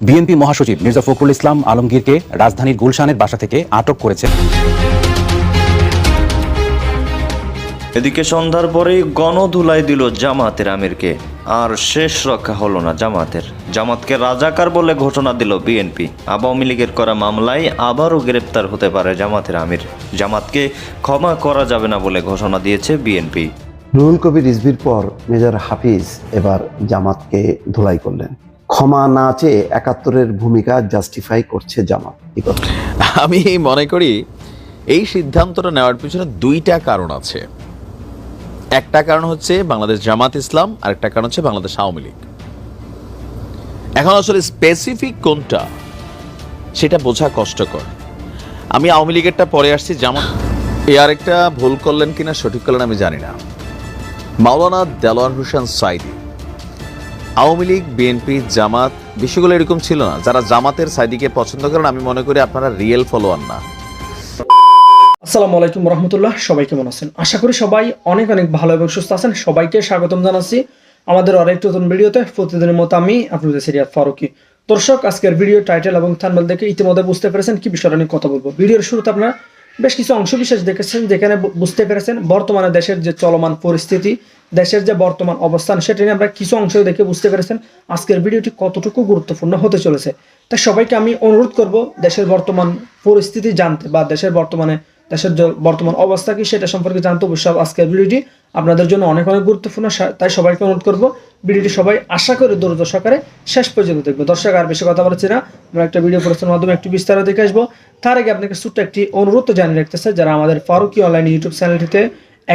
BNP মহাসচিব মির্জা ফখরুল ইসলাম আলমগীরকে রাজধানীর গুলশানের বাসা থেকে আটক করেছে। এদিকে সন্ধ্যার পরেই গণধুলাই দিল জামাতের আমিরকে, আর শেষ রক্ষা হলো না জামাতকে রাজাকার বলে ঘোষণা দিল বিএনপি। আওয়ামী লীগের করা মামলায় আবারও গ্রেপ্তার হতে পারে জামাতের আমির। জামাতকে ক্ষমা করা যাবে না বলে ঘোষণা দিয়েছে বিএনপি। রুহুল কবির রিজভির পর মেজর হাফিজ এবার জামাতকে ধুলাই করলেন। ক্ষমা না চেয়ে ৭১-এর ভূমিকা জাস্টিফাই করছে জামাত। আমি মনে করি এই সিদ্ধান্তটা নেওয়ার পিছনে দুইটা কারণ আছে। একটা কারণ হচ্ছে বাংলাদেশ জামাত ইসলাম, আর একটা কারণ হচ্ছে বাংলাদেশ আওয়ামী লীগ। এখন আসলে স্পেসিফিক কোনটা সেটা বোঝা কষ্টকর। আমি আওয়ামী লীগেরটা পরে আসছি, জামাত আর একটা ভুল করলেন কিনা সঠিক করলেন আমি জানি না। মাওলানা দেলোয়ার হোসেন সাইদি, আওয়ামী লীগ, বিএনপি, জামাত বিষয়গুলো এরকম ছিল না। যারা জামাতের সাইদিকে পছন্দ করেন আমি মনে করি আপনারা রিয়েল ফলোয়ার না। আসসালামু আলাইকুম রহমতুল্লাহ, সবাই কেমন আছেন? আশা করি সবাই অনেক অনেক ভালো এবং সুস্থ আছেন। সবাইকে স্বাগতম জানাচ্ছি আমাদের আরেকটি নতুন ভিডিওতে। প্রতিদিনের মতো আমি আপনাদের সিরিয়াত ফারুকি। দর্শক, আজকের ভিডিও টাইটেল এবং থাম্বনেল দেখে ইতিমধ্যে বুঝতে পেরেছেন কি বিষয়টা নিয়ে কথা বলবো। ভিডিওর শুরুতে আপনারা বেশ কিছু অংশ বিশেষ দেখেছেন, যেখানে বুঝতে পেরেছেন বর্তমানে দেশের যে চলমান পরিস্থিতি, দেশের যে বর্তমান অবস্থান, সেটা নিয়ে আমরা কিছু অংশ দেখে বুঝতে পেরেছেন আজকের ভিডিওটি কতটুকু গুরুত্বপূর্ণ হতে চলেছে। তাই সবাইকে আমি অনুরোধ করব দেশের বর্তমান পরিস্থিতি জানতে বা দেশের বর্তমান অবস্থা কি সেটা সম্পর্কে জানতে অবশ্যই আজকের ভিডিওটি আপনাদের জন্য অনেক অনেক গুরুত্বপূর্ণ। তাই সবাইকে অনুরোধ করব ভিডিওটি সবাই আশা করে ধৈর্য সহকারে শেষ পর্যন্ত দেখবে। দর্শক, আর বেশি কথা বলছি না, আমরা একটা ভিডিও প্রচারের মাধ্যমে একটু বিস্তারিত দেখে আসবো। তার আগে আপনাকে ছোট্ট একটি অনুরোধ জানিয়ে রাখতেছে, যারা আমাদের ফারুকি অনলাইন ইউটিউব চ্যানেলটিতে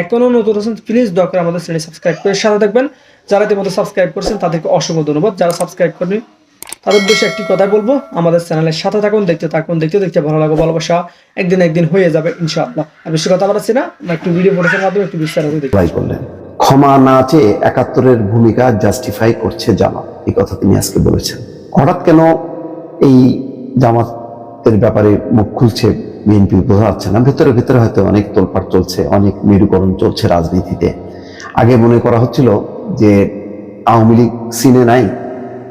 এখনো নতুন আছেন প্লিজ দয়া করে আমাদের চ্যানেল সাবস্ক্রাইব করে সাথে থাকবেন। যারা ইতিমধ্যে সাবস্ক্রাইব করেছেন তাদেরকে অসংখ্য ধন্যবাদ। যারা সাবস্ক্রাইব করেনি তাদের উদ্দেশ্যে একটি কথা বলবো, আমাদের চ্যানেলের সাথে থাকুন, দেখতে ভালো লাগবে, ভালোবাসা একদিন হয়ে যাবে ইনশাআল্লাহ। আর বেশি কথা বলছি না, আমরা একটু ভিডিও প্রচারের মাধ্যমে একটু বিস্তারিত দেখি। ক্ষমা না চেয়ে ৭১-এর ভূমিকা জাস্টিফাই করছে জামাত, এই কথা তিনি আজকে বলেছেন। হঠাৎ কেন এই জামাতের ব্যাপারে মুখ খুলছে বিএনপি বোঝা যাচ্ছে না। ভেতরে ভেতরে হয়তো অনেক তোলপাড় চলছে, অনেক মেরুকরণ চলছে রাজনীতিতে। আগে মনে করা হচ্ছিল যে আওয়ামী লীগ সিনে নাই,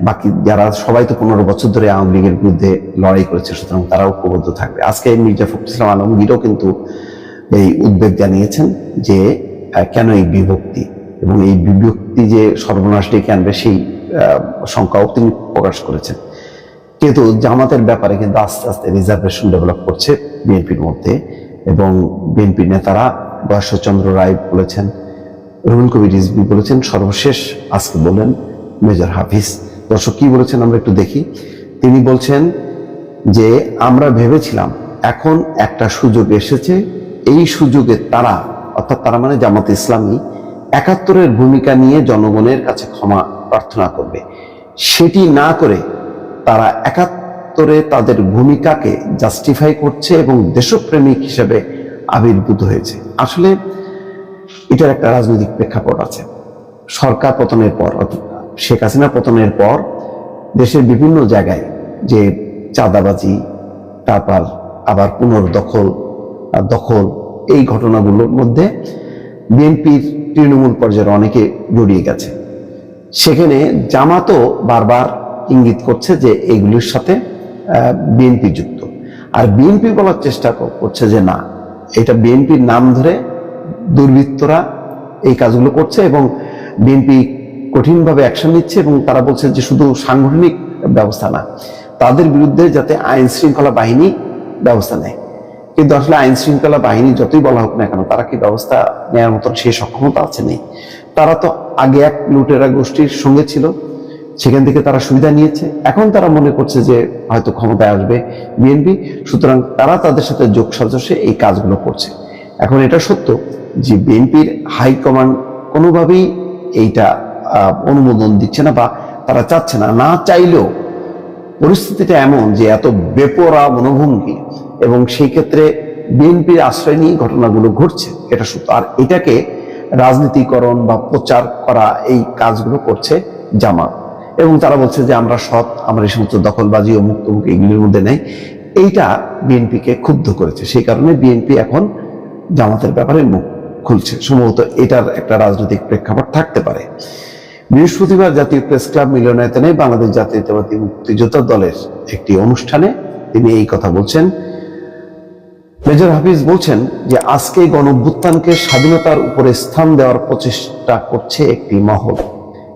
বাকি যারা সবাই তো 15 বছর ধরে আওয়ামী লীগের বিরুদ্ধে লড়াই করেছে, সুতরাং তারা ঐক্যবদ্ধ থাকবে। আজকে মির্জা ফখরুল ইসলাম আলমগীরও কিন্তু এই উদ্বেগ জানিয়েছেন যে কেন এই বিভক্তি, এবং এই বিভক্তি যে সর্বনাশ ডেকে আনবে সেই শঙ্কাও তিনি প্রকাশ করেছেন। কিন্তু জামাতের ব্যাপারে কিন্তু আস্তে আস্তে রিজার্ভেশন ডেভেলপ করছে বিএনপির মধ্যে, এবং বিএনপির নেতারা বয়সচন্দ্র রায় বলেছেন, রুহুল কবির রিজভী বলেছেন, সর্বশেষ আজকে বলেন মেজর হাফিজ। দর্শক কি বলেছেন আমরা একটু দেখি। তিনি বলছেন যে আমরা ভেবেছিলাম এখন একটা সুযোগ এসেছে, এই সুযোগে তারা, অর্থাৎ তারা মানে জামাত ইসলামী, ৭১-এর ভূমিকা নিয়ে জনগণের কাছে ক্ষমা প্রার্থনা করবে। সেটি না করে তারা ৭১-এ তাদের ভূমিকাকে জাস্টিফাই করছে এবং দেশপ্রেমিক হিসেবে আবির্ভূত হয়েছে। আসলে এটার একটা রাজনৈতিক প্রেক্ষাপট আছে। সরকার পতনের পর, শেখ হাসিনা পতনের পর দেশের বিভিন্ন জায়গায় যে চাঁদাবাজি, তারপর আবার পুনর্দখল, দখল, এই ঘটনাগুলোর মধ্যে বিএনপির তৃণমূল পর্যায়ে অনেকে জড়িয়ে গেছে। সেখানে জামাতও বারবার ইঙ্গিত করছে যে এইগুলির সাথে বিএনপি যুক্ত, আর বিএনপি বলার চেষ্টা করছে যে না, এটা বিএনপির নাম ধরে দুর্বৃত্তরা এই কাজগুলো করছে এবং বিএনপি কঠিনভাবে অ্যাকশন নিচ্ছে, এবং তারা বলছে যে শুধু সাংগঠনিক ব্যবস্থা না, তাদের বিরুদ্ধে যাতে আইন শৃঙ্খলা বাহিনী ব্যবস্থা নেয়। কিন্তু আসলে আইন শৃঙ্খলা বাহিনী যতই বলা হোক না কেন, তারা কি ব্যবস্থা নেওয়ার মতন সেই সক্ষমতা আছে? নেই। তারা তো আগে এক লুটেরা গোষ্ঠীর সঙ্গে ছিল, সেখান থেকে তারা সুবিধা নিয়েছে। এখন তারা মনে করছে যে হয়তো ক্ষমতায় আসবে বিএনপি, সুতরাং তারা তাদের সাথে যোগ সাজসে এই কাজগুলো করছে। এখন এটা সত্য যে বিএনপির হাইকমান্ড কোনোভাবেই এইটা অনুমোদন দিচ্ছে না, বা তারা চাচ্ছে না। না চাইলেও পরিস্থিতিটা এমন যে এত বেপরোয়া মনোভঙ্গি, এবং সেই ক্ষেত্রে বিএনপির আশ্রয় নিয়ে ঘটনাগুলো ঘটছে, এটা সত্য। আর এটাকে রাজনীতিকরণ বা প্রচার করা, এই কাজগুলো করছে জামাত, এবং তারা বলছে যে আমরা সৎ, আমরা এই সমস্ত দখলবাজি ও মুক্তমুখী এগুলির মধ্যে নেই। এইটা বিএনপিকে ক্ষুব্ধ করেছে, সেই কারণে বিএনপি এখন জামাতের ব্যাপারে মুখ খুলছে। সম্ভবত এটার একটা রাজনৈতিক প্রেক্ষাপট থাকতে পারে। বৃহস্পতিবার জাতীয় প্রেস ক্লাব মিলনায়তনে বাংলাদেশ জাতীয়তাবাদী মুক্তিযোদ্ধা দলের একটি অনুষ্ঠানে তিনি এই কথা বলছেন। মেজর হাফিজ বলছেন যে আজকে গণঅভ্যুত্থানকে স্বাধীনতার উপরে স্থান দেওয়ার প্রচেষ্টা করছে একটি মহল।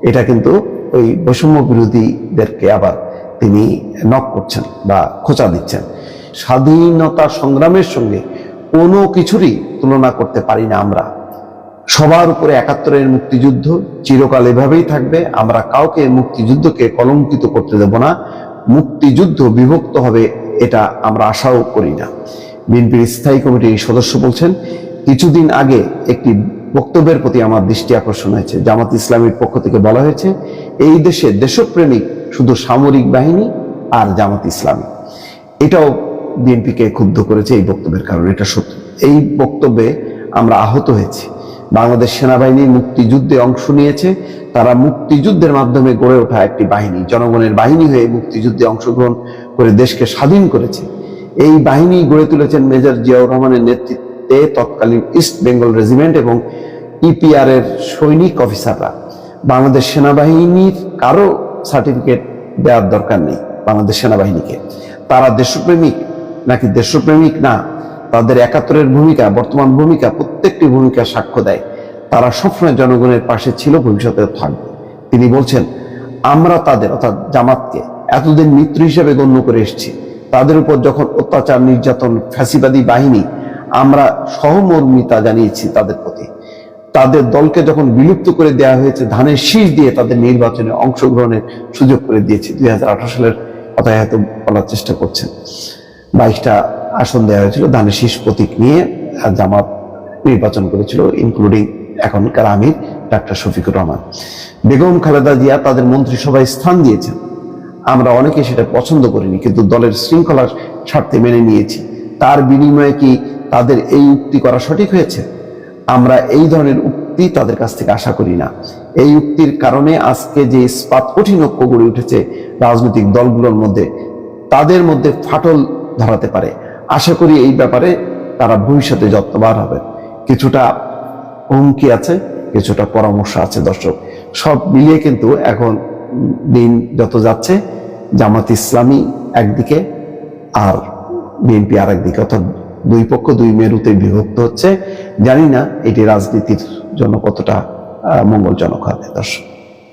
এটা কিন্তু ওই বৈষম্য বিরোধীদেরকে আবার তিনি নক করছেন বা খোঁচা দিচ্ছেন। স্বাধীনতা সংগ্রামের সঙ্গে কোনো কিছুরই তুলনা করতে পারি না আমরা। সবার উপরে ৭১-এর মুক্তিযুদ্ধ চিরকাল এভাবেই থাকবে। আমরা কাউকে মুক্তিযুদ্ধকে কলঙ্কিত করতে দেব না। মুক্তিযুদ্ধ বিভক্ত হবে এটা আমরা আশাও করি না। বিএনপির স্থায়ী কমিটির সদস্য বলছেন, কিছুদিন আগে একটি বক্তব্যের প্রতি আমার দৃষ্টি আকর্ষণ হয়েছে। জামাত ইসলামীর পক্ষ থেকে বলা হয়েছে এই দেশে দেশপ্রেমিক শুধু সামরিক বাহিনী আর জামাত ইসলামী। এটাও বিএনপিকে ক্ষুব্ধ করেছে এই বক্তব্যের কারণে। এটা সত্য। এই বক্তব্যে আমরা আহত হয়েছি। বাংলাদেশ সেনাবাহিনী মুক্তিযুদ্ধে অংশ নিয়েছে। তারা মুক্তিযুদ্ধের মাধ্যমে গড়ে ওঠা একটি বাহিনী, জনগণের বাহিনী হয়ে মুক্তিযুদ্ধে অংশগ্রহণ করে দেশকে স্বাধীন করেছে। এই বাহিনী গড়ে তুলেছেন মেজর জিয়াউর রহমানের নেতৃত্বে তৎকালীন ইস্ট বেঙ্গল রেজিমেন্ট এবং ইপিআর এর সৈনিক অফিসাররা। বাংলাদেশ সেনাবাহিনীর কারো সার্টিফিকেট দেওয়ার দরকার নেই বাংলাদেশ সেনাবাহিনীকে। তারা দেশপ্রেমিক নাকি দেশপ্রেমিক না, তাদের ৭১-এর ভূমিকা, বর্তমান ভূমিকা, প্রত্যেকটি ভূমিকা সাক্ষ্য দেয় তারা সবসময় জনগণের পাশে ছিল, ভবিষ্যতেও থাকবে। তিনি বলছেন, আমরা তাদের অর্থাৎ জামাতকে এতদিন মিত্র হিসেবে গণ্য করে এসেছি। তাদের উপর যখন অত্যাচার, নির্যাতন, ফ্যাসিবাদী বাহিনী, আমরা সহমর্মিতা জানিয়েছি তাদের প্রতি। তাদের দলকে যখন বিলুপ্ত করে দেওয়া হয়েছে, ধানের শীষ দিয়ে তাদের নির্বাচনে অংশগ্রহণের সুযোগ করে দিয়েছি। ২০১৮ সালের কথায় হয়তো বলার চেষ্টা করছেন। ২২টা আসন দেওয়া হয়েছিল ধানের শীষ প্রতীক নিয়ে। জামাত নির্বাচন করেছিল, ইনক্লুডিং এখনকার আমির ডাক্তার শফিকুর রহমান। বেগম খালেদা জিয়া তাদের মন্ত্রিসভায় স্থান দিয়েছেন। আমরা অনেকে সেটা পছন্দ করিনি, কিন্তু দলের শৃঙ্খলার স্বার্থে মেনে নিয়েছি। তার বিনিময়ে কি তাদের এই উক্তি করা সঠিক হয়েছে? আমরা এই ধরনের উক্তি তাদের কাছ থেকে আশা করি না। এই উক্তির কারণে আজকে যে ইস্পাত কঠিন ঐক্য গড়ে উঠেছে রাজনৈতিক দলগুলোর মধ্যে, তাদের মধ্যে ফাটল ধরাতে পারে। আশা করি এই ব্যাপারে তারা ভবিষ্যতে যত্নবান হবে। কিছুটা হুমকি আছে, কিছুটা পরামর্শ আছে। দর্শক, সব মিলিয়ে কিন্তু এখন দিন যত যাচ্ছে, জামাত ইসলামী একদিকে আর বিএনপি আর একদিকে, অর্থাৎ দুই পক্ষ দুই মেরুতে বিভক্ত হচ্ছে। জানি না এটি রাজনীতির জন্য কতটা মঙ্গলজনক হবে। দর্শক,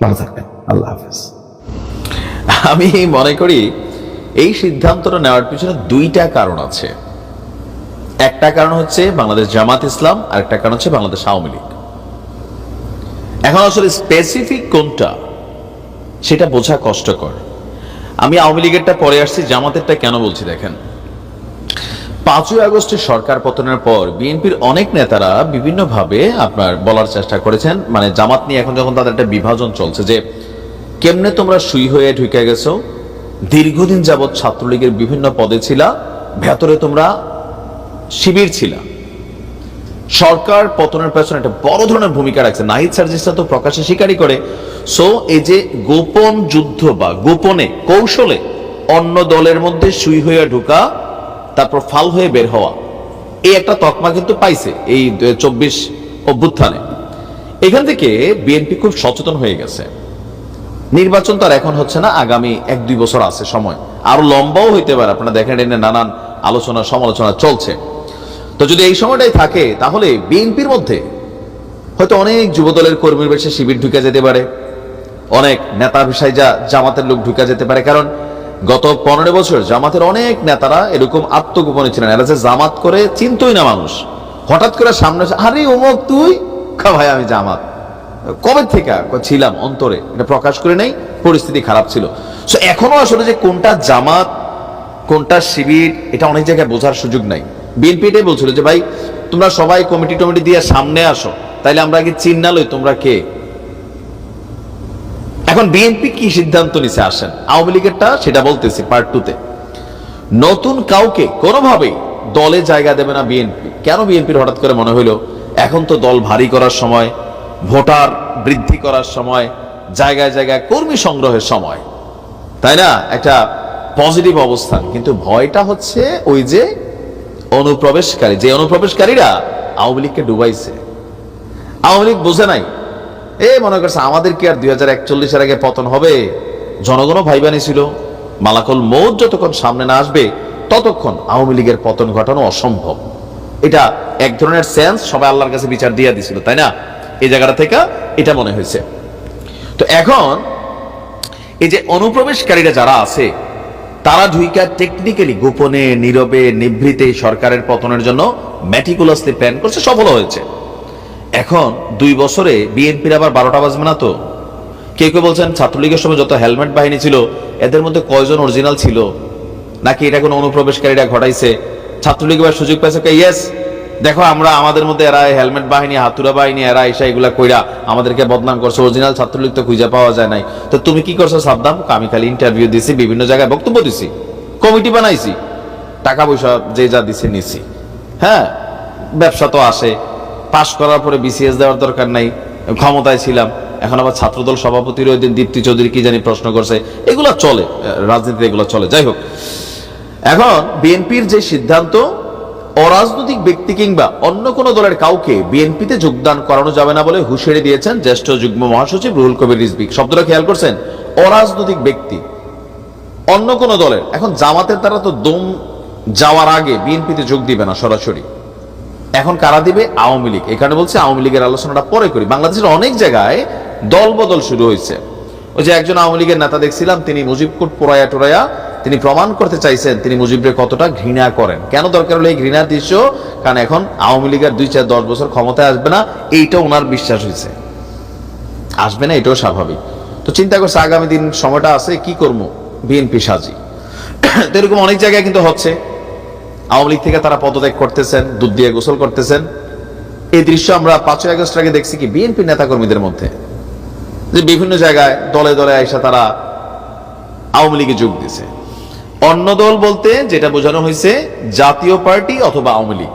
ভালো থাকবেন। আল্লাহ হাফেজ। আমি মনে করি এই সিদ্ধান্তটা নেওয়ার পিছনে দুইটা কারণ আছে। একটা কারণ হচ্ছে বাংলাদেশ জামাত ইসলাম, আর একটা কারণ হচ্ছে বাংলাদেশ আওয়ামী লীগ। এখন আসলে স্পেসিফিক কোনটা সেটা বোঝা কষ্টকর। আমি আওয়ামী লীগেরটা পরে আসছি, জামাতেরটা কেন বলছি দেখেন। ৫ই আগস্টের সরকার পতনের পর বিএনপির অনেক নেতারা বিভিন্নভাবে আপনার বলার চেষ্টা করেছেন, মানে জামাত নিয়ে এখন যখন তাদের একটা বিভাজন চলছে যে কেমনে তোমরা সুই হয়ে ঢুকে গেছো, দীর্ঘদিন যাবৎ ছাত্রলীগের বিভিন্ন পদে ছিলা, ভেতরে তোমরা শিবির ছিলা, সরকার পতনের পেছনে একটা বড় ধরনের ভূমিকা রাখছে। নাহিদ সার্জিসরা তো প্রকাশ্যে স্বীকারই করে। সো এই যে গোপন যুদ্ধ বা গোপনে কৌশলে অন্য দলের মধ্যে সুই হয়ে ঢোকা, তারপর ফাল হয়ে বের হওয়া, এই একটা তকমা কিন্তু পাইছে এই ২৪ অভ্যুত্থানে। এখান থেকে বিএনপি খুব সচেতন হয়ে গেছে। নির্বাচন তো আর এখন হচ্ছে না, আগামী ১-২ বছর আছে সময়, আরো লম্বাও হইতে পারে। আপনারা দেখেন এনে নানান আলোচনা সমালোচনা চলছে। তো যদি এই সময়টাই থাকে, তাহলে বিএনপির মধ্যে হয়তো অনেক যুবদলের কর্মীর বেশে শিবির ঢুকে যেতে পারে, অনেক নেতা বিষয় জামাতের লোক ঢুকে যেতে পারে। কারণ গত ১৫ বছর জামাতের অনেক নেতারা এরকম আত্মগোপনে ছিলেন। এরা যে জামাত করে চিনতই না মানুষ, হঠাৎ করে সামনে আরে অমুক তুই, ভাই আমি জামাত কবে থেকে ছিলাম, অন্তরে এটা প্রকাশ করে নেই, পরিস্থিতি খারাপ ছিল। সো এখনো আসলে যে কোনটা জামাত কোনটা শিবির, এটা অনেক জায়গায় বোঝার সুযোগ নাই। বিএনপি এটাই বলছিল যে ভাই তোমরা সবাই কমিটি টমিটি দিয়ে সামনে আসো, তাইলে আমরা আগে চিন্না লই তোমরা কে। এখন বিএনপি কি সিদ্ধান্ত নিছে আসেন। আওয়ামী লীগেরটা সেটা বলতেছি পার্ট 2-তে। নতুন কাউকে কোনোভাবেই দলে জায়গা দেবে না বিএনপি। কেন বিএনপির হঠাৎ করে মনে হইলো এখন তো দল ভারী করার সময়, ভোটার বৃদ্ধি করার সময়, জায়গায় জায়গায় কর্মী সংগ্রহের সময়, তাই না, একটা পজিটিভ অবস্থান। কিন্তু ভয়টা হচ্ছে ওই যে অনুপ্রবেশকারীরা আওয়ামী লীগকে ডুবাইছে। আওয়ামী লীগ বোঝে নাই মনে করছে আমাদের কি আর 2041 আগে পতন হবে? জনগণও ভাইবানি ছিল মালাকুল মউত যতক্ষণ সামনে না আসবে ততক্ষণ আওয়ামী লীগের পতন ঘটানো অসম্ভব। এটা এক ধরনের সেন্স, সবাই আল্লাহর কাছে বিচার দিয়ে দিছিল, তাই না? এই জায়গাটা থেকে এটা মনে হয়েছে। তো এখন এই যে অনুপ্রবেশকারীরা যারা আছে তারা ঢুইকা টেকনিক্যালি গোপনে নীরবে নিভৃতে সরকারের পতনের জন্য ম্যাটিকুলাসলি প্ল্যান করছে, সফল হয়েছে। এখন 2 বছরে বিএনপির আবার 12টা বাজবে না তো? কেউ কেউ বলছেন ছাত্রলীগের সময় যত হেলমেট বাহিনী ছিল এদের মধ্যে কয়জন অরিজিনাল ছিল, নাকি এটা কোনো অনুপ্রবেশকারীরা ঘটাইছে? ছাত্রলীগ এবার সুযোগ পাইছে, ইয়েস দেখো আমরা আমাদের মধ্যে এরা হেলমেট বাহিনী হাতুড়া বাহিনী এরা এসে এগুলা কইরা আমাদেরকে বদনাম করছে, অরিজিনাল ছাত্রলীগ তো খুঁজে পাওয়া যায় নাই। তো তুমি কি করছো সাদ্দাম? আমি খালি ইন্টারভিউ দিছি, বিভিন্ন জায়গায় বক্তব্য দিছি, কমিটি বানাইছি, টাকা পয়সা যে যা দিছে নিছি। হ্যাঁ, ব্যবসা তো আসে, পাশ করার পরে বিসিএস দেওয়ার দরকার নাই, ক্ষমতায় ছিলাম। এখন আবার ছাত্রদল সভাপতির ওই দিন দীপ্তি চৌধুরী কি জানি প্রশ্ন করছে, এগুলা চলে রাজনীতিতে, এগুলো চলে। যাই হোক, এখন বিএনপির যে সিদ্ধান্ত, অরাজনৈতিক ব্যক্তি কিংবা অন্য কোন দলের কাউকে বিএনপিতে যোগদান করানো যাবে না বলে হুঁশিয়ারি দিয়েছেন জ্যেষ্ঠ যুগ্ম মহাসচিব রুহুল কবির রিজভী। শব্দটা খেয়াল করছেন, অরাজনৈতিক ব্যক্তি অন্য কোন দলের। এখন জামাতের তারা তো দম যাওয়ার আগে বিএনপিতে যোগ দিবে না সরাসরি, এখন কারা দিবে? আওয়ামী লীগ। এখানে বলছে আওয়ামী লীগের আলোচনাটা পরে করি। বাংলাদেশের অনেক জায়গায় দল বদল শুরু হয়েছে। ওই যে একজন আওয়ামী লীগের নেতা দেখছিলাম, তিনি মুজিব কোট পোড়ায়া টোড়ায়া তিনি প্রমাণ করতে চাইছেন তিনি মুজিবরে কতটা ঘৃণা করেন। কেন দরকার হলো এই ঘৃণার দৃশ্য? কারণ এখন আওয়ামী লীগের 2-4-10 বছর ক্ষমতায় আসবে না, এইটা ওনার বিশ্বাস হয়েছে। আসবে না, এটাও স্বাভাবিক। তো চিন্তা করছে আগামী দিন সময়টা আছে, কি করবো, বিএনপি সাজি। তো এরকম অনেক জায়গায় কিন্তু হচ্ছে, আওয়ামী লীগ থেকে তারা পদত্যাগ করতেছেন, দুধ দিয়ে গোসল করতেছেন। এই দৃশ্য আমরা 5ই আগস্ট আগে দেখছি কি বিএনপি নেতাকর্মীদের মধ্যে, যে বিভিন্ন জায়গায় দলে দলে আইসা তারা আওয়ামী লীগে যোগ দিছে। অন্য দল বলতে যেটা বোঝানো হয়েছে জাতীয় পার্টি অথবা আওয়ামী লীগ।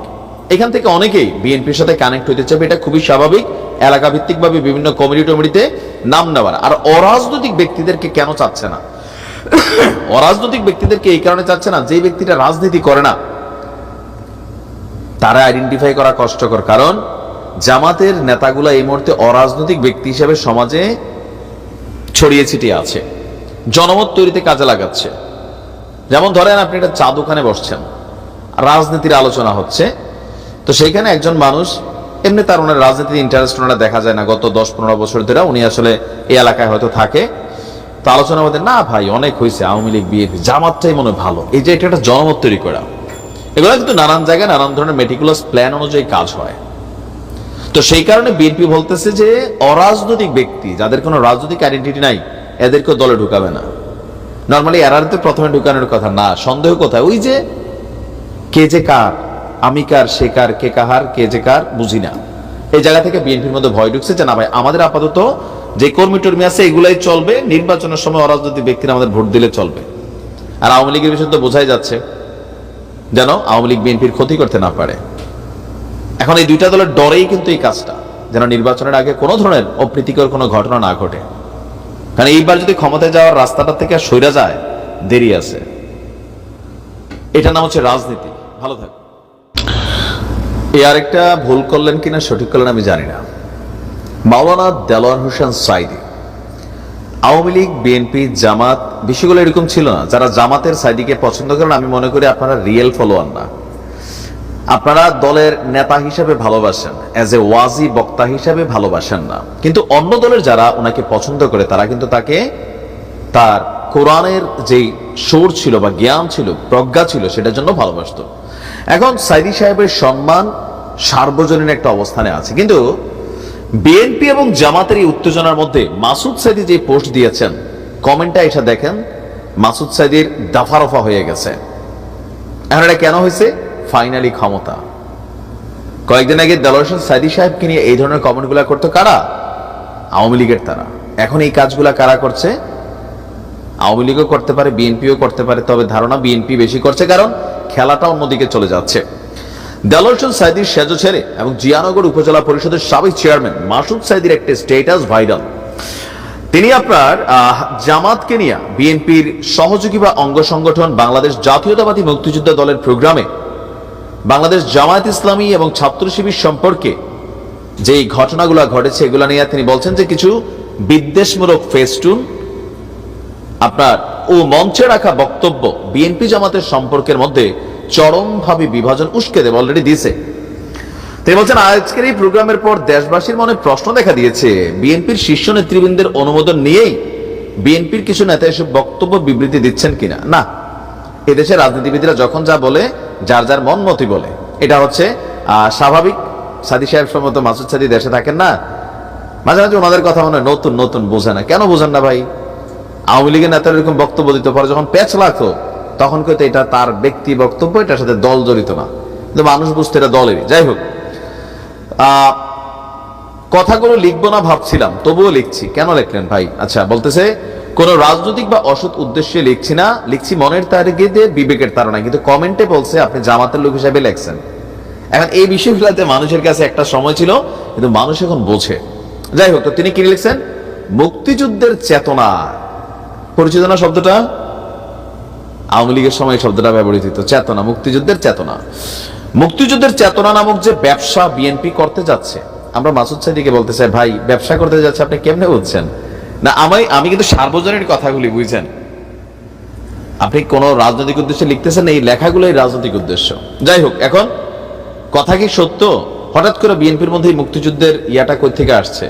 এখান থেকে অনেকেই বিএনপির সাথে কানেক্ট হইতে চাবে, এটা খুবই স্বাভাবিক। এলাকা ভিত্তিক ভাবে বিভিন্ন কমিটি টমিটিতে নাম নেওয়ার। আর অরাজনৈতিক ব্যক্তিদেরকে কেন চাচ্ছে না? অরাজনৈতিক ব্যক্তিদেরকে এই কারণে চাচ্ছে না, যে ব্যক্তিটা রাজনীতি করে না তারা আইডেন্টিফাই করা কষ্টকর। কারণ জামাতের নেতাগুলা এই মুহূর্তে অরাজনৈতিক ব্যক্তি হিসেবে সমাজে ছড়িয়ে ছিটিয়ে আছে, জনমত তৈরিতে কাজে লাগাচ্ছে। যেমন ধরেন আপনি একটা চা দোকানে বসছেন, রাজনীতির আলোচনা হচ্ছে, তো সেইখানে একজন মানুষ এমনি তার ওনার রাজনীতির ইন্টারেস্ট ওনারা দেখা যায় না, গত 10-15 বছর ধরে উনি আসলে এই এলাকায় হয়তো থাকে। তো আলোচনার মধ্যে না ভাই অনেক হয়েছে, আওয়ামী লীগ বিএনপি জামাতটাই মনে ভালো, এই যে এটা একটা জনমত তৈরি করা। এগুলো কিন্তু নানান জায়গায় নানান ধরনের মেটিকুলাস প্ল্যান অনুযায়ী কাজ হয়। তো সেই কারণে বিএনপি বলতেছে যে অরাজনৈতিক ব্যক্তি যাদের কোনো রাজনৈতিক আইডেন্টিটি নাই এদেরকেও দলে ঢুকাবে না। নর্মালি এরাতে প্রথমে ঢুকানোর কথা না, সন্দেহ কোথায়? ওই যে কে যে কার, আমি কার, সে কার, কে কাহার, কে যে কার বুঝি না। এই জায়গা থেকে বিএনপির মধ্যে ভয় ঢুকছে যে না ভাই আমাদের আপাতত যে কর্মী টর্মী আছে এগুলাই চলবে, নির্বাচনের সময় অরাজনৈতিক ব্যক্তিরা আমাদের ভোট দিলে চলবে। আর আওয়ামী লীগের বিষয় তো বোঝাই যাচ্ছে যেন আওয়ামী লীগ বিএনপির ক্ষতি করতে না পারে। এখন এই দুইটা দলের ডরেই কিন্তু এই কাজটা, যেন নির্বাচনের আগে কোনো ধরনের অপ্রীতিকর কোনো ঘটনা না ঘটে। কারণ এইবার যদি ক্ষমতায় যাওয়ার রাস্তাটা থেকে সইরা যায়, দেরি আছে। এটা নাম হচ্ছে রাজনীতি। ভালো থাকবে। এই আরেকটা ভুল করলেন কিনা সঠিক করলেন আমি জানি না। মাওলানা দেলোয়ার হোসেন সাইদি, আওয়ামী লীগ বিএনপি জামাত বিষয়গুলো এরকম ছিল না। যারা জামাতের সাইদিকে পছন্দ করেন আমি মনে করি আপনারা রিয়েল ফলোয়ার না, আপনারা দলের নেতা হিসেবে ভালোবাসেন, অ্যাজ এ ওয়াজি বক্তা হিসেবে ভালোবাসেন না। কিন্তু অন্য দলের যারা ওনাকে পছন্দ করে তারা কিন্তু তাকে তার কোরআনের যেই সুর ছিল বা জ্ঞান ছিল, প্রজ্ঞা ছিল, সেটার জন্য ভালোবাসত। এখন সাইদি সাহেবের সম্মান সার্বজনীন একটা অবস্থানে আছে, কিন্তু বিএনপি এবং জামাতের এই উত্তেজনার মধ্যে মাসুদ সাইদি যে পোস্ট দিয়েছেন, কমেন্টটা এসে দেখেন মাসুদ সাইদির দাফারফা হয়ে গেছে। এখন এটা কেন হয়েছে? ফাইনালি ক্ষমতা। কয়েকদিন আগে দেলোয়ার হোসেন সাইদি সাহেবকে নিয়ে এই ধরনের কমেন্টগুলো করতো কারা? আওয়ামী লীগের তারা। এখন এই কাজগুলা কারা করছে? আওয়ামী লীগও করতে পারে, বিএনপিও করতে পারে, তবে ধারণা বিএনপি বেশি করছে, কারণ খেলাটা অন্যদিকে চলে যাচ্ছে। দেলোয়ার হোসেন সাইদির সেজো ছেড়ে এবং জিয়ানগর উপজেলা পরিষদের সাবেক চেয়ারম্যান মাসুদ সাইদির একটি স্ট্যাটাস ভাইরাল। তিনি আপনার জামাতকে নিয়ে বিএনপির সহযোগী বা অঙ্গ সংগঠন বাংলাদেশ জাতীয়তাবাদী মুক্তিযোদ্ধা দলের প্রোগ্রামে বাংলাদেশ জামায়াত ইসলামী এবং ছাত্র শিবির সম্পর্কে যেই ঘটনাগুলো ঘটেছে এগুলো নিয়ে তিনি বলছেন যে কিছু বিদ্বেষমূলক ফেস্টুন আপনার ও মঞ্চে রাখা বক্তব্য বিএনপি জামাতের সম্পর্কের মধ্যে চরমভাবে বিভাজন উস্কে দেবে, অলরেডি দিয়েছে। তিনি বলছেন আজকের এই প্রোগ্রামের পর দেশবাসীর মনে প্রশ্ন দেখা দিয়েছে, বিএনপির শীর্ষ নেতৃবৃন্দের অনুমোদন নিয়েই বিএনপির কিছু নেতা এসব বক্তব্য বিবৃতি দিচ্ছেন কিনা। না, এদেশের রাজনীতিবিদরা যখন যা বলে যার যার মন মতি বলে, এটা হচ্ছে স্বাভাবিক। সাদি সাহেব সম্মত মাসুদ সাদি দেশে থাকেন না, মাঝে মাঝে ওনাদের কথা মনে হয় নতুন নতুন বোঝে না। কেন বোঝেন না ভাই? আওয়ামী লীগের নেতারা এরকম বক্তব্য দিতে পারে, যখন প্যাচ লাগতো তখন কিন্তু এটা তার ব্যক্তি বক্তব্য, এটার সাথে দল জড়িত না, কিন্তু মানুষ বুঝতে এটা দলেরই। যাই হোক, কথাগুলো লিখবো না ভাবছিলাম, তবুও লিখছি। কেন লিখলেন ভাই? আচ্ছা, বলতেছে কোন রাজনৈতিক বা অসৎ উদ্দেশ্যে লিখছি না, লিখছি মনের তাগিদে, বিবেকের তাড়নায়। কিন্তু কমেন্টে বলছে আপনি জামাতের লোক হিসাবে লেখছেন। এখন এই বিষয়গুলোতে মানুষের কাছে একটা সময় ছিল, কিন্তু মানুষ এখন বোঝে। যাই হোক, তো তিনি কি লিখছেন? মুক্তিযুদ্ধের চেতনা, পরিচিত না শব্দটা? আওয়ামী লীগের সময় শব্দটা ব্যবহৃত হতো, চেতনা, মুক্তিযুদ্ধের চেতনা। মুক্তিযুদ্ধের চেতনা নামক যে ব্যবসা বিএনপি করতে যাচ্ছে, আমরা মাসুদ সাইদিকে বলতে চাই, ভাই ব্যবসা করতে যাচ্ছে আপনি কেমনে বুঝছেন? না, আমি কিন্তু সার্বজনীন কথাগুলি বুঝছেন। আপনি কোন রাজনৈতিক উদ্দেশ্যে লিখতেছেন, এই লেখাগুলোই রাজনৈতিক উদ্দেশ্য। যাই হোক, এখন কথা কি সত্য? হঠাৎ করে বিএনপির মধ্যে মুক্তিযুদ্ধের ইয়াটা কই থেকে আসছে?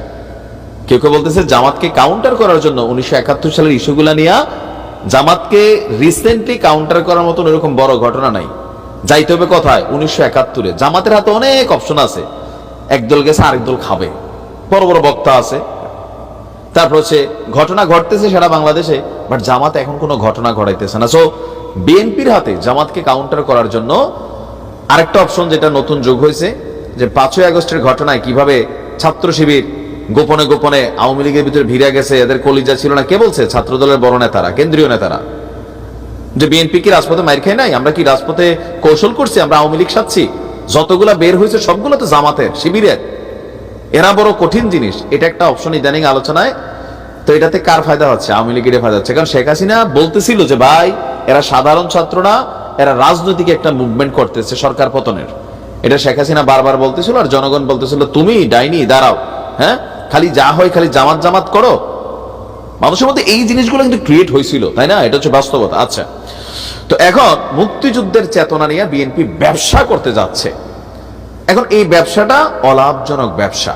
কেউ কেউ বলতেছে জামাতকে কাউন্টার করার জন্য 1971 সালের ইস্যুগুলা নিয়ে জামাতকে রিসেন্টলি কাউন্টার করার মতন এরকম বড় ঘটনা নাই। যাইতে হবে কোথায়? 1971-এ। জামাতের হাতে অনেক অপশন আছে, একদল গেছে আরেক দল খাবে, বড় বড় বক্তা আছে। তারপর হচ্ছে ঘটনা ঘটতেছে সারা বাংলাদেশে, বাট জামাত এখন কোনো ঘটনা ঘটাইতেছে না। সো বিএনপির হাতে জামাতকে কাউন্টার করার জন্য আরেকটা অপশন যেটা নতুন যোগ হয়েছে, যে 5ই আগস্টের ঘটনায় কিভাবে ছাত্র শিবির গোপনে গোপনে আওয়ামী লীগের ভিতরে ভিড়ে গেছে, এদের কলিজা ছিল না। কে বলছে? ছাত্র দলের বড় নেতারা, কেন্দ্রীয় নেতারা। যে বিএনপি কি রাজপথে মাইর খাই নাই? আমরা কি রাজপথে কৌশল করছি? আমরা আওয়ামী লীগ সাচ্ছি? যতগুলা বের হয়েছে সবগুলো তো জামাতের, শিবিরের। এরা বড় কঠিন জিনিস। এটা একটা অপশন ইদানিং আলোচনায়। তো এটাতে কার ফায়দা হচ্ছে? আওয়ামী লীগের ফায়দা হচ্ছে। কারণ শেখ হাসিনা বলতেছিল যে ভাই এরা সাধারণ ছাত্র না, এরা রাজনৈতিক একটা মুভমেন্ট করতেছে সরকার পতনের। এটা শেখ হাসিনা বারবার বলতেছিল, আর জনগণ বলতেছিল তুমি ডাইনি দাঁড়াও, হ্যাঁ খালি যা হয় খালি জামাত জামাত করো। মানুষের মধ্যে এই জিনিসগুলো কিন্তু ক্রিয়েট হয়েছিল, তাই না? এটা হচ্ছে বাস্তবতা। আচ্ছা, তো এখন মুক্তিযুদ্ধের চেতনা নিয়ে বিএনপি ব্যবসা করতে যাচ্ছে। এখন এই ব্যবসাটা অলাভজনক ব্যবসা,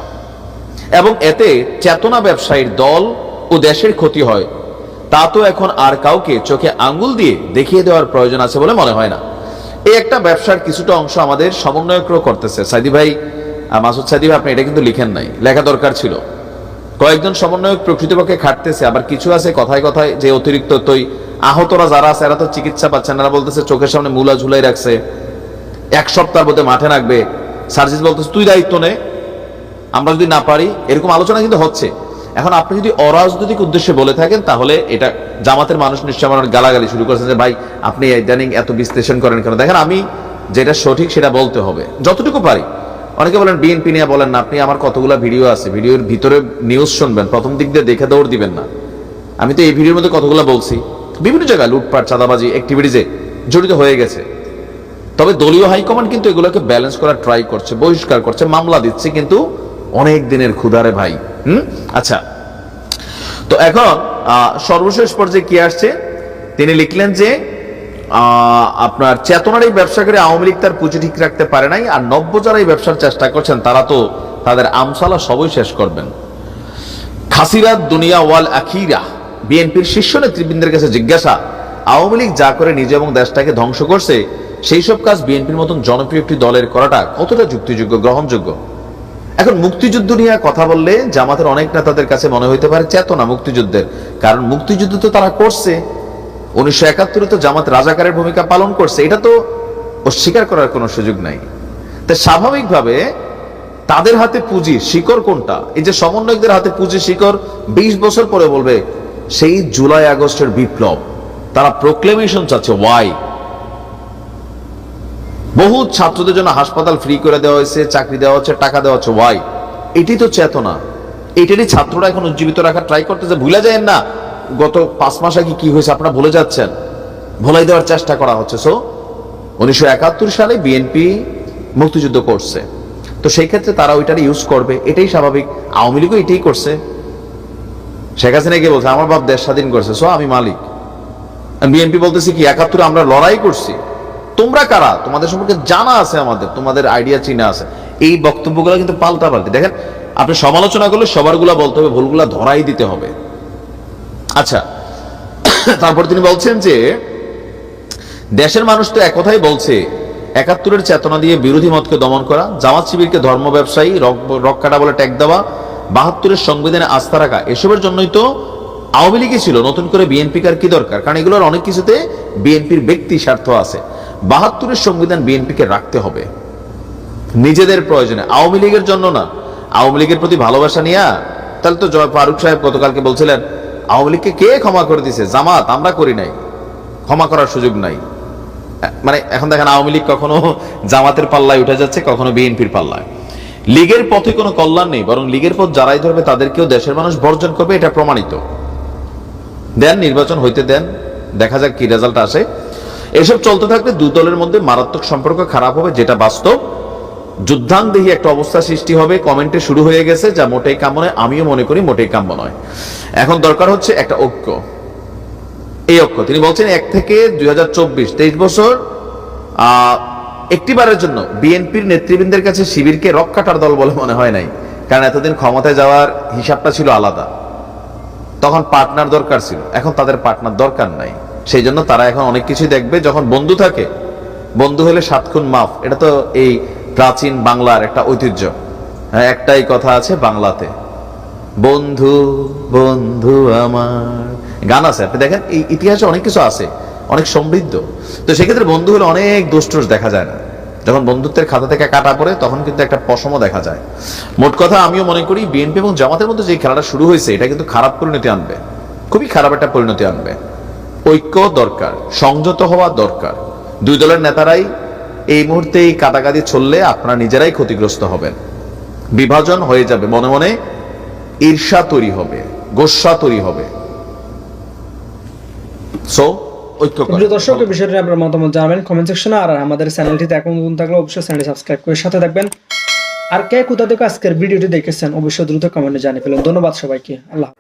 এবং এতে চেতনা ব্যবসায়ীর দল ও দেশের ক্ষতি হয়, তা তো এখন আর কাউকে চোখে আঙ্গুল দিয়ে দেখিয়ে দেওয়ার প্রয়োজন আছে বলে মনে হয় না। এই একটা ব্যবসার কিছুটা অংশ আমাদের সমন্বয়করাও করতেছে। সাইদি ভাই, মাসুদ সাইদি ভাই, আপনি এটা কিন্তু লিখেন নাই, লেখা দরকার ছিল। কয়েকজন সমন্বয়ক প্রকৃতপক্ষে খাটতেছে, আবার কিছু আছে কথায় কথায় যে অতিরিক্ত আহতরা যারা আছে এরা তো চিকিৎসা পাচ্ছেন, এরা বলতেছে চোখের সামনে মূলা ঝুলাই রাখছে, 1 সপ্তাহের মধ্যে মাঠে রাখবে। সার্জিস বলতেছে তুই দায়িত্ব নে, আমরা যদি না পারি। এরকম আলোচনা কিন্তু হচ্ছে। এখন আপনি যদি অরাজনৈতিক উদ্দেশ্যে বলে থাকেন, তাহলে এটা জামাতের মানুষ নিশ্চয় আমার গালাগালি শুরু করেছে যে ভাই আপনি ইদানিং এত বিশ্লেষণ করেন কেন। দেখেন, আমি যেটা সঠিক সেটা বলতে হবে যতটুকু পারি। অনেকে বলেন বিএনপি নিয়ে বলেন না, আপনি আমার কতগুলো ভিডিও আছে, ভিডিওর ভিতরে নিউজ শুনবেন, প্রথম দিক দিয়ে দেখে দৌড় দিবেন না। আমি তো এই ভিডিওর মধ্যে কতগুলো বলছি, বিভিন্ন জায়গায় লুটপাট চাঁদাবাজি অ্যাক্টিভিটিজে জড়িত হয়ে গেছে। তবে দলীয় হাইকমান্ড কিন্তু এগুলোকে ব্যালেন্স করার ট্রাই করছে, বহিষ্কার করছে, মামলা দিচ্ছে, কিন্তু অনেক দিনের ক্ষুধারে ভাই। আচ্ছা, তো এখন সর্বশেষ পর্যায়ে কি আসছে? তিনি লিখলেন যে আপনার চেতনার এই ব্যবসা করে আওয়ামী লীগ তার পুঁজি ঠিক রাখতে পারে নাই, আর নব্য যারা এই ব্যবসার চেষ্টা করছেন তারা তো তাদের আমসালা সবই শেষ করবেন। খাসিরাত দুনিয়া ওয়াল আখিরা। বিএনপির শীর্ষ নেতৃবৃন্দের কাছে জিজ্ঞাসা, আওয়ামী লীগ যা করে নিজে এবং দেশটাকে ধ্বংস করছে, সেই সব কাজ বিএনপির মতন জনপ্রিয় একটি দলের করাটা কতটা যুক্তিযোগ্য, গ্রহণযোগ্য? এখন মুক্তিযুদ্ধ নিয়ে কথা বললে জামাতের অনেক নেতাদের কাছে মনে হইতে পারে চেতনা মুক্তিযুদ্ধের, কারণ মুক্তিযুদ্ধ তো তারা করছে। 1971-এ তো জামাত রাজাকারের ভূমিকা পালন করছে, এটা তো অস্বীকার করার কোনো সুযোগ নাই। তাই স্বাভাবিকভাবে তাদের হাতে পুঁজি শিকড় কোনটা? এই যে সমন্বয়কদের হাতে পুঁজি শিকড় 20 বছর পরে বলবে সেই জুলাই আগস্টের বিপ্লব, তারা প্রোক্লেমেশন চাচ্ছে। ওয়াই? বহু ছাত্রদের জন্য হাসপাতাল ফ্রি করে দেওয়া হয়েছে, চাকরি দেওয়া হচ্ছে, টাকা দেওয়া হচ্ছে। ওয়াই? এটি তো চেতনা। এটারই ছাত্ররা এখন উজ্জীবিত রাখার ট্রাই করতেছে। ভুলে যায় না গত 5 মাস আগে কি হয়েছে, আপনারা ভুলে যাচ্ছেন, ভুলাই দেওয়ার চেষ্টা করা হচ্ছে। সো 1971 সালে বিএনপি মুক্তিযুদ্ধ করছে, তো সেই ক্ষেত্রে তারা ওইটার ইউজ করবে, এটাই স্বাভাবিক। আওয়ামী লীগও এটাই করছে। শেখ হাসিনা গিয়ে বলছে আমার বাপ দেশ স্বাধীন করছে, সো আমি মালিক। বিএনপি বলতেছে কি 71 আমরা লড়াই করছি, তোমরা কারা, তোমাদের সম্পর্কে জানা আছে আমাদের, তোমাদের আইডিয়া চিনা আছে। এই বক্তব্যগুলো কিন্তু পাল্টাপাল্টি। দেখেন, আপনি সমালোচনা করলে সবারগুলা বলতে হবে, ভুলগুলা ধরাই দিতে হবে। আচ্ছা, তারপর তিনি বলছেন যে দেশের মানুষ তো এক কথাই বলছে 71-এর চেতনা দিয়ে বিরোধী মতকে দমন করা, জামাত শিবিরকে ধর্ম ব্যবসায়ী রক্কাটা বলে ট্যাগ দেওয়া, 72-এর সংবিধানে আস্থা রাখা, এসবের জন্যই তো আওয়ামী লীগই ছিল, নতুন করে বিএনপি কার কি দরকার? কারণ এগুলোর অনেক কিছুতে বিএনপির ব্যক্তি স্বার্থ আছে। 72-এর সংবিধান বিএনপিকে রাখতে হবে নিজেদের প্রয়োজনে, আওয়ামী লীগের জন্য না। আওয়ামী লীগের প্রতি ভালোবাসা নিয়ে তাহলে তো জয় ফারুক সাহেব গতকালকে বলছিলেন আওয়ামী লীগকে কে ক্ষমা করে দিছে? জামাত, আমরা করি নাই, ক্ষমা করার সুযোগ নাই। মানে এখন দেখেন আওয়ামী লীগ কখনো জামাতের পাল্লায় উঠে যাচ্ছে, কখনো বিএনপির পাল্লায়। লীগের পথে কোনো কল্যাণ নেই, বরং লীগের পথ যারাই ধরবে তাদেরকেও দেশের মানুষ বর্জন করবে, এটা প্রমাণিত। দেন নির্বাচন হইতে দেন, দেখা যাক কি রেজাল্ট আসে। এসব চলতে থাকলে দুই দলের মধ্যে মারাত্মক সম্পর্ক খারাপ হবে, যেটা বাস্তব। যুদ্ধাঙ্গদেহী একটা অবস্থা সৃষ্টি হবে, কমেন্টে শুরু হয়ে গেছে, যা মোটেই কাম্য নয়। আমিও মনে করি মোটেই কাম্য নয়। এখন দরকার হচ্ছে একটা ঐক্য। এই ঐক্য তিনি বলছেন 1 থেকে 2024 23 বছর একটিবারের জন্য বিএনপির নেতৃবৃন্দের কাছে শিবিরকে রক্ষাটার দল বলে মনে হয় নাই। কারণ এতদিন ক্ষমতায় যাওয়ার হিসাবটা ছিল আলাদা, তখন পার্টনার দরকার ছিল, এখন তাদের পার্টনার দরকার নাই। সেই জন্য তারা এখন অনেক কিছুই দেখবে। যখন বন্ধু থাকে, বন্ধু হলে 7 খুন মাফ, এটা তো এই প্রাচীন বাংলার একটা ঐতিহ্য। একটাই কথা আছে বাংলাতে, বন্ধু বন্ধু আমার, গান আছে, আপনি দেখেন এই ইতিহাসে অনেক কিছু আছে, অনেক সমৃদ্ধ। তো সেক্ষেত্রে বন্ধু হলে অনেক দোষ দেখা যায় না। যখন বন্ধুত্বের খাতা থেকে কাটা পড়ে তখন কিন্তু একটা পশমও দেখা যায়। মোট কথা আমিও মনে করি বিএনপি এবং জামাতের মধ্যে যে খেলাটা শুরু হয়েছে এটা কিন্তু খারাপ পরিণতি আনবে, খুবই খারাপ একটা পরিণতি আনবে। ঐক্য দরকার, সংযত হওয়া দরকার। দুই দলের নেতারাই এই মুহূর্তে এই কাটাকাটি চললে আপনারা নিজেরাই ক্ষতিগ্রস্ত হবেন। বিভাজন হয়ে যাবে, মনে মনে ঈর্ষা তৈরি হবে, গোস্বা তৈরি হবে। সো ঐক্য করেন। প্রিয় দর্শক, এই বিষয়টি আপনার মতামত জানাবেন কমেন্ট সেকশনে। আর আমাদের চ্যানেলটিতে এখন নতুন থাকলে অবশ্যই চ্যানেলটি সাবস্ক্রাইব করে সাথে থাকবেন। আর কে কোথা থেকে আজকের ভিডিওটি দেখেছেন অবশ্যই দ্রুত কমেন্টে জানিয়ে ফেলুন। ধন্যবাদ সবাইকে। আল্লাহ।